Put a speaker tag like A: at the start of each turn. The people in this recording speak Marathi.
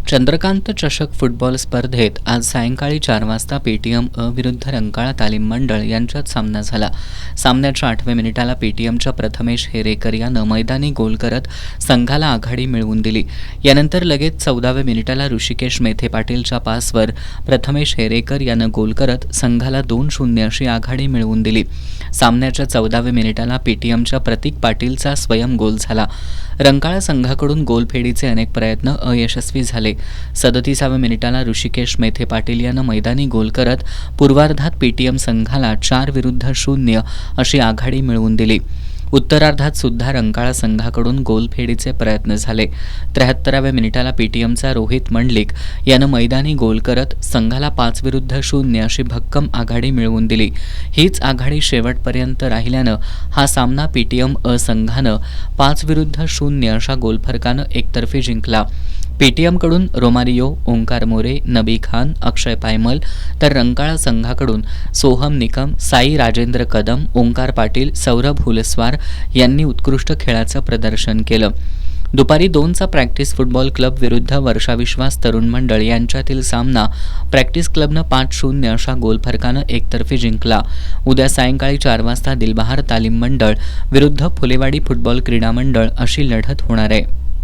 A: चंद्रकांत चषक फुटबॉल स्पर्धेत आज सायंकाळी 4 वाजता पेटीएम अ विरुद्ध रंकाळा तालीम मंडळ यांच्यात सामना झाला. सामन्याच्या 8व्या मिनिटाला पेटीएमच्या प्रथमेश हेरेकर यानं मैदानी गोल करत संघाला आघाडी मिळवून दिली. यानंतर लगेच 14व्या मिनिटाला ऋषिकेश मेथे पाटीलच्या पासवर प्रथमेश हेरेकर यानं गोल करत संघाला 2-0 अशी आघाडी मिळवून दिली. सामन्याच्या 14व्या मिनिटाला पेटीएमच्या प्रतीक पाटीलचा स्वयं गोल झाला. रंकाळा संघाकडून गोलफेडीचे अनेक प्रयत्न अयशस्वी झाले. 37व्या मिनिटाला ऋषिकेश मेथे पाटील यानं मैदानी गोल करत पूर्वार्धात पेटीएम संघाला 4-0 अशी आघाडी मिळवून दिली. उत्तरार्धात सुद्धा रंकाळा संघाकडून गोलफेडीचे प्रयत्न झाले. 73व्या मिनिटाला पेटीएमचा रोहित मंडलिक यानं मैदानी गोल करत संघाला 5-0 अशी भक्कम आघाडी मिळवून दिली. हीच आघाडी शेवटपर्यंत राहिल्यानं हा सामना पेटीएम अ संघानं 5-0 अशा गोलफरकानं एकतर्फी जिंकला. पेटीएमकडून रोमारियो, ओंकार मोरे, नबी खान, अक्षय पायमल तर रंकाळा संघाकडून सोहम निकम, साई राजेंद्र कदम, ओंकार पाटील, सौरभ हुलस्वार यांनी उत्कृष्ट खेळाचं प्रदर्शन केलं. दुपारी 2चा प्रॅक्टिस फुटबॉल क्लब विरुद्ध वर्षा विश्वास तरुण मंडळ यांच्यातील सामना प्रॅक्टिस क्लबनं 5-0 अशा गोलफरकानं एकतर्फी जिंकला. उद्या सायंकाळी 4 वाजता दिलबहार तालीम मंडळ विरुद्ध फुलेवाडी फुटबॉल क्रीडा मंडळ अशी लढत होणार आहे.